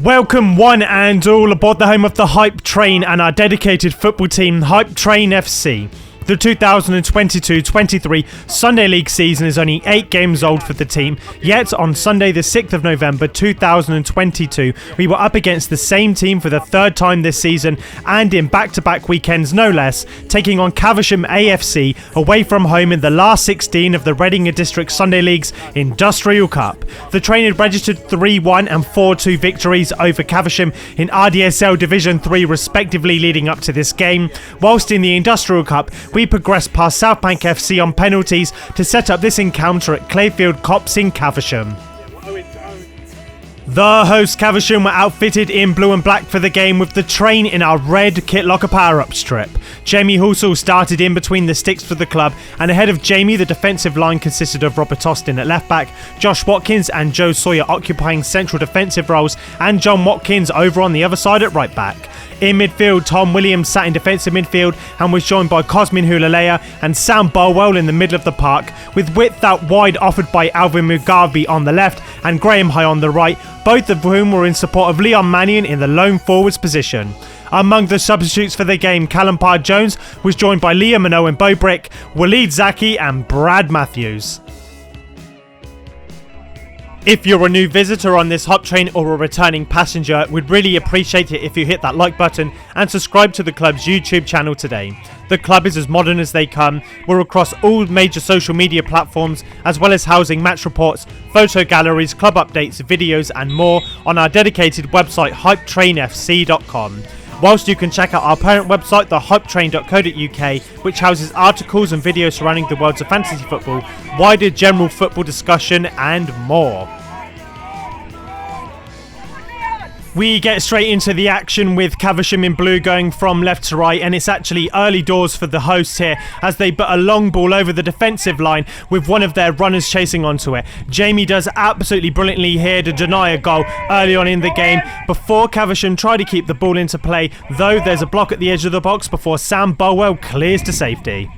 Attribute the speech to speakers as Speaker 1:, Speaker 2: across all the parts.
Speaker 1: Welcome one and all aboard the home of the Hype Train and our dedicated football team, Hype Train FC. The 2022-23 Sunday League season is only 8 games old for the team, yet on Sunday the 6th of November 2022 we were up against the same team for the third time this season and in back-to-back weekends no less, taking on Caversham AFC away from home in the last 16 of the Reading District Sunday League's Industrial Cup. The train had registered 3-1 and 4-2 victories over Caversham in RDSL Division 3 respectively leading up to this game, whilst in the Industrial Cup we progressed past Southbank FC on penalties to set up this encounter at Clayfield Copse in Caversham. The hosts Caversham were outfitted in blue and black for the game with the train in our red Kitlocker power-up strip. Jamie Housel started in between the sticks for the club, and ahead of Jamie the defensive line consisted of Robert Austin at left back, Josh Watkins and Joe Sawyer occupying central defensive roles, and John Watkins over on the other side at right back. In midfield, Tom Williams sat in defensive midfield and was joined by Cosmin Hulalea and Sam Bulwell in the middle of the park, with width out wide offered by Alvin Mugabe on the left and Graham High on the right, both of whom were in support of Leon Mannion in the lone forwards position. Among the substitutes for the game, Callum Parr-Jones was joined by Liam and Owen Bobrick, Waleed Zaki and Brad Matthews. If you're a new visitor on this Hop Train or a returning passenger, we'd really appreciate it if you hit that like button and subscribe to the club's YouTube channel today. The club is as modern as they come. We're across all major social media platforms, as well as housing match reports, photo galleries, club updates, videos and more on our dedicated website hypetrainfc.com. Whilst you can check out our parent website, thehypetrain.co.uk, which houses articles and videos surrounding the worlds of fantasy football, wider general football discussion and more. We get straight into the action with Caversham in blue going from left to right, and it's actually early doors for the hosts here as they put a long ball over the defensive line with one of their runners chasing onto it. Jamie does absolutely brilliantly here to deny a goal early on in the game before Caversham try to keep the ball into play, though there's a block at the edge of the box before Sam Bulwell clears to safety.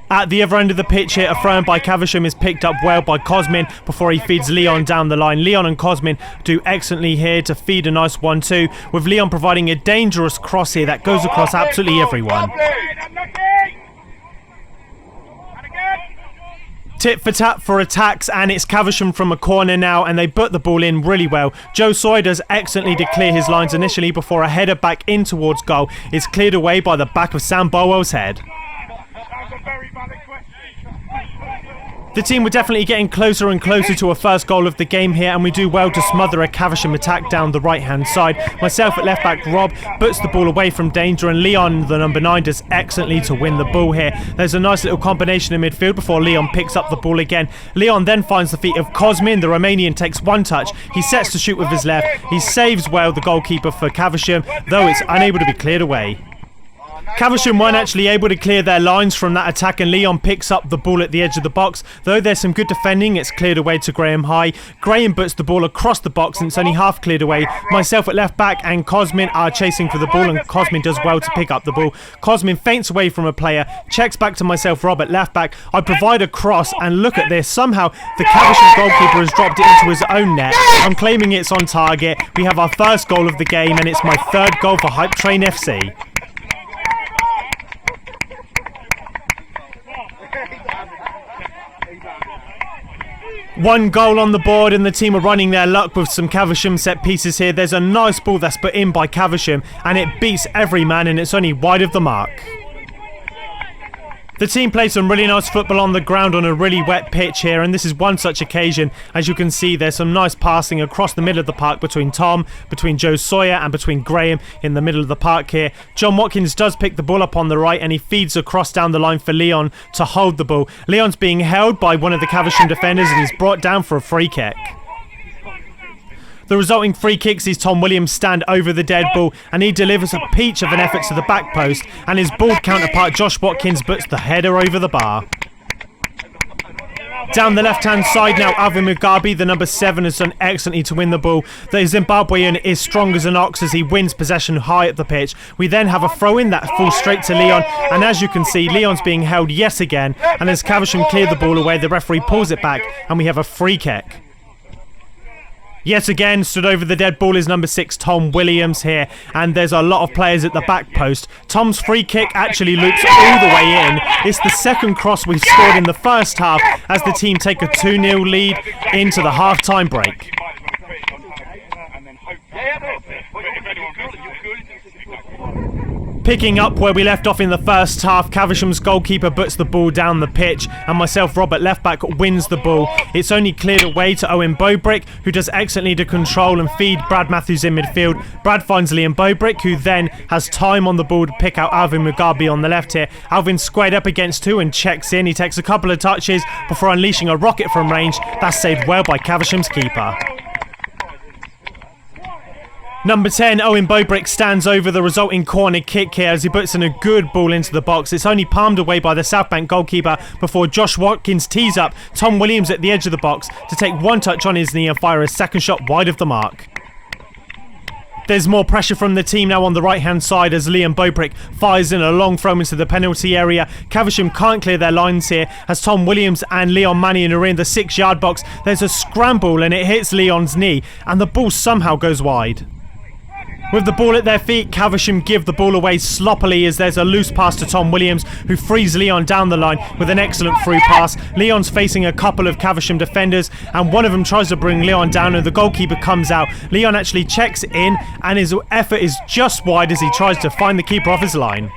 Speaker 1: At the other end of the pitch here, a throw in by Caversham is picked up well by Cosmin before he feeds Leon down the line. Leon and Cosmin do excellently here to feed a nice 1-2, with Leon providing a dangerous cross here that goes across absolutely everyone. Tit for tat for attacks, and it's Caversham from a corner now, and they put the ball in really well. Joe Sawyer does excellently to clear his lines initially before a header back in towards goal is cleared away by the back of Sam Bulwell's head. The team were definitely getting closer and closer to a first goal of the game here, and we do well to smother a Caversham attack down the right hand side. Myself at left back, Rob puts the ball away from danger, and Leon, the number 9, does excellently to win the ball here. There's a nice little combination in midfield before Leon picks up the ball again. Leon then finds the feet of Cosmin. The Romanian takes one touch. He sets to shoot with his left. He saves well the goalkeeper for Caversham, though it's unable to be cleared away. Caversham weren't actually able to clear their lines from that attack, and Leon picks up the ball at the edge of the box. Though there's some good defending, it's cleared away to Graham High. Graham puts the ball across the box and it's only half cleared away. Myself at left back and Cosmin are chasing for the ball, and Cosmin does well to pick up the ball. Cosmin feints away from a player, checks back to myself, Rob at left back. I provide a cross, and look at this. Somehow the Caversham goalkeeper has dropped it into his own net. I'm claiming it's on target. We have our first goal of the game, and it's my third goal for Hype Train FC. One goal on the board, and the team are running their luck with some Caversham set pieces here. There's a nice ball that's put in by Caversham, and it beats every man, and it's only wide of the mark. The team played some really nice football on the ground on a really wet pitch here, and this is one such occasion. As you can see, there's some nice passing across the middle of the park between Tom, between Joe Sawyer and between Graham in the middle of the park here. John Watkins does pick the ball up on the right, and he feeds across down the line for Leon to hold the ball. Leon's being held by one of the Caversham defenders and he's brought down for a free kick. The resulting free kick sees Tom Williams stand over the dead ball, and he delivers a peach of an effort to the back post, and his bald counterpart Josh Watkins puts the header over the bar. Down the left hand side now, Alvin Mugabe, the number 7, has done excellently to win the ball. The Zimbabwean is strong as an ox as he wins possession high at the pitch. We then have a throw in that falls straight to Leon, and as you can see, Leon's being held yet again, and as Caversham clear the ball away, the referee pulls it back and we have a free kick. Yet again, stood over the dead ball is number 6, Tom Williams here, and there's a lot of players at the back post. Tom's free kick actually loops all the way in. It's the second cross we've scored in the first half as the team take a 2-0 lead into the half-time break. Picking up where we left off in the first half, Caversham's goalkeeper butts the ball down the pitch, and myself, Rob, at left back, wins the ball. It's only cleared away to Owen Bobrick, who does excellently to control and feed Brad Matthews in midfield. Brad finds Liam Bobrick, who then has time on the ball to pick out Alvin Mugabe on the left here. Alvin squared up against 2 and checks in. He takes a couple of touches before unleashing a rocket from range. That's saved well by Caversham's keeper. Number 10, Owen Bobrick stands over the resulting corner kick here as he puts in a good ball into the box. It's only palmed away by the South Bank goalkeeper before Josh Watkins tees up Tom Williams at the edge of the box to take one touch on his knee and fire a second shot wide of the mark. There's more pressure from the team now on the right-hand side as Liam Bobrick fires in a long throw into the penalty area. Caversham can't clear their lines here as Tom Williams and Leon Mannion are in the 6-yard box. There's a scramble and it hits Leon's knee and the ball somehow goes wide. With the ball at their feet, Caversham give the ball away sloppily as there's a loose pass to Tom Williams, who frees Leon down the line with an excellent through pass. Leon's facing a couple of Caversham defenders and one of them tries to bring Leon down and the goalkeeper comes out. Leon actually checks in and his effort is just wide as he tries to find the keeper off his line.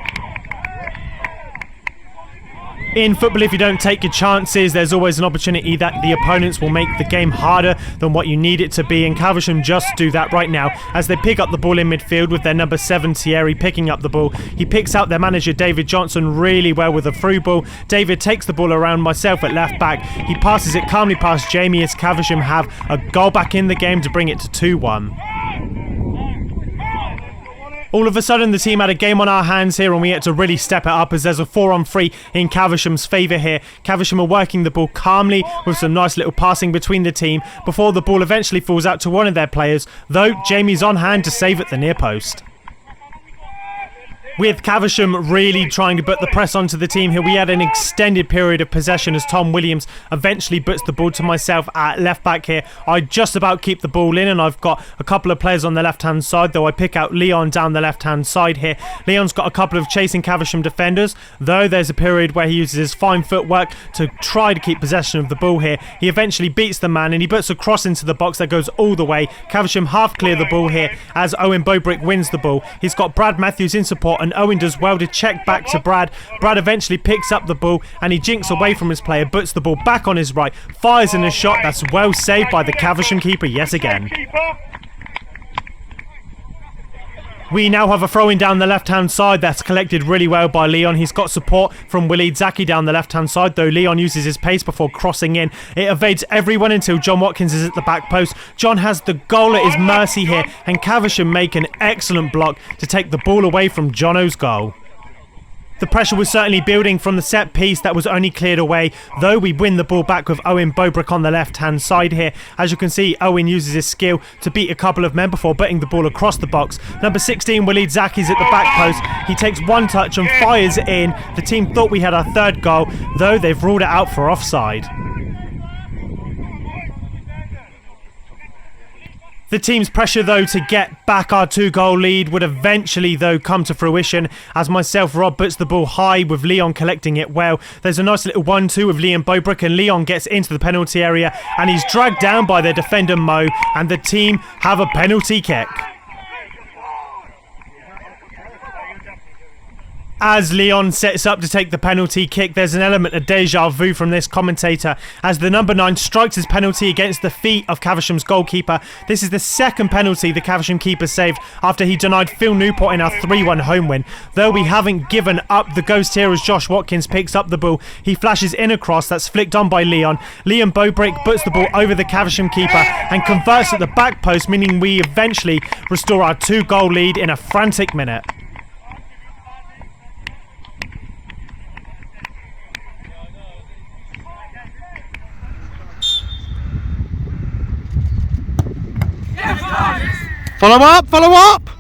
Speaker 1: In football, if you don't take your chances, there's always an opportunity that the opponents will make the game harder than what you need it to be, and Caversham just do that right now as they pick up the ball in midfield with their number 7 Thierry picking up the ball. He picks out their manager David Johnson really well with a through ball. David takes the ball around myself at left back. He passes it calmly past Jamie as Caversham have a goal back in the game to bring it to 2-1. All of a sudden the team had a game on our hands here and we had to really step it up as there's a 4-on-3 in Caversham's favour here. Caversham are working the ball calmly with some nice little passing between the team before the ball eventually falls out to one of their players, though Jamie's on hand to save at the near post. With Caversham really trying to put the press onto the team here, we had an extended period of possession as Tom Williams eventually puts the ball to myself at left back here. I just about keep the ball in and I've got a couple of players on the left hand side, though I pick out Leon down the left hand side here. Leon's got a couple of chasing Caversham defenders, though there's a period where he uses his fine footwork to try to keep possession of the ball here. He eventually beats the man and he puts a cross into the box that goes all the way. Caversham half clear the ball here as Owen Bobrick wins the ball. He's got Brad Matthews in support and Owen does well to check back to Brad. Brad eventually picks up the ball and he jinks away from his player, puts the ball back on his right, fires in a shot that's well saved by the Caversham keeper yet again. We now have a throw-in down the left-hand side that's collected really well by Leon. He's got support from Waleed Zaki down the left-hand side, though Leon uses his pace before crossing in. It evades everyone until John Watkins is at the back post. John has the goal at his mercy here, and Caversham make an excellent block to take the ball away from Jono's goal. The pressure was certainly building from the set piece that was only cleared away, though we win the ball back with Owen Bobrick on the left-hand side here. As you can see, Owen uses his skill to beat a couple of men before putting the ball across the box. Number 16, Waleed Zaki's at the back post. He takes one touch and fires it in. The team thought we had our third goal, though they've ruled it out for offside. The team's pressure, though, to get back our 2-goal lead would eventually, though, come to fruition as myself, Rob, puts the ball high with Leon collecting it well. There's a nice little 1-2 with Liam Bobrick and Leon gets into the penalty area and he's dragged down by their defender Mo and the team have a penalty kick. As Leon sets up to take the penalty kick, there's an element of deja vu from this commentator as the number 9 strikes his penalty against the feet of Caversham's goalkeeper. This is the second penalty the Caversham keeper saved after he denied Phil Newport in our 3-1 home win. Though we haven't given up the ghost here as Josh Watkins picks up the ball. He flashes in a cross that's flicked on by Leon. Liam Bobrick puts the ball over the Caversham keeper and converts at the back post, meaning we eventually restore our 2-goal lead in a frantic minute.
Speaker 2: Follow up, follow up!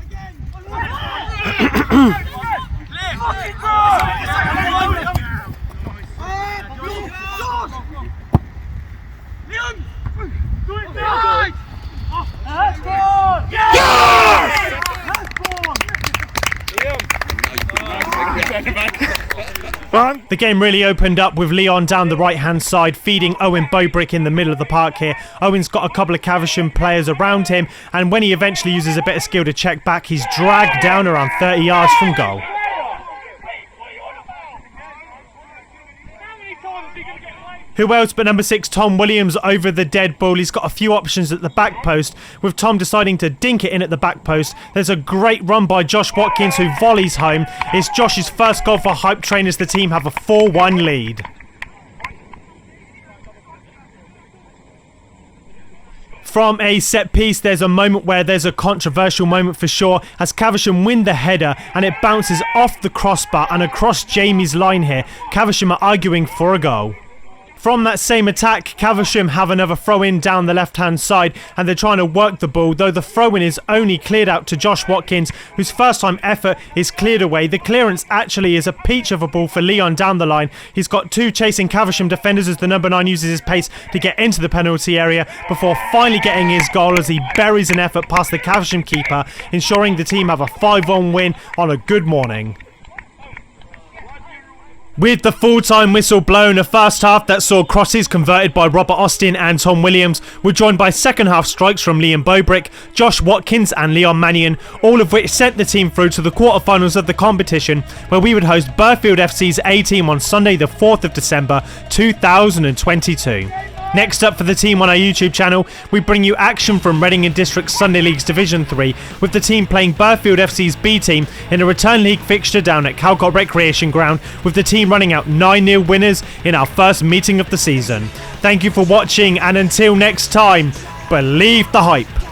Speaker 1: The game really opened up with Leon down the right hand side feeding Owen Bobrick in the middle of the park here. Owen's got a couple of Caversham players around him, and when he eventually uses a bit of skill to check back, he's dragged down around 30 yards from goal. Who else but number 6 Tom Williams over the dead ball. He's got a few options at the back post, with Tom deciding to dink it in at the back post. There's a great run by Josh Watkins who volleys home. It's Josh's first goal for Hype Train as the team have a 4-1 lead. From a set piece, there's a moment where there's a controversial moment for sure, as Caversham win the header and it bounces off the crossbar and across Jamie's line here. Caversham are arguing for a goal. From that same attack, Caversham have another throw-in down the left-hand side, and they're trying to work the ball, though the throw-in is only cleared out to Josh Watkins, whose first-time effort is cleared away. The clearance actually is a peach of a ball for Leon down the line. He's got 2 chasing Caversham defenders as the number 9 uses his pace to get into the penalty area before finally getting his goal as he buries an effort past the Caversham keeper, ensuring the team have a 5-1 win on a good morning. With the full-time whistle blown, a first half that saw crosses converted by Robert Austin and Tom Williams were joined by second half strikes from Liam Bobrick, Josh Watkins and Leon Mannion, all of which sent the team through to the quarterfinals of the competition, where we would host Burfield FC's A-team on Sunday the 4th of December 2022. Next up for the team on our YouTube channel, we bring you action from Reading and District's Sunday League's Division 3, with the team playing Burfield FC's B team in a return league fixture down at Calcott Recreation Ground, with the team running out 9-0 winners in our first meeting of the season. Thank you for watching, and until next time, believe the hype.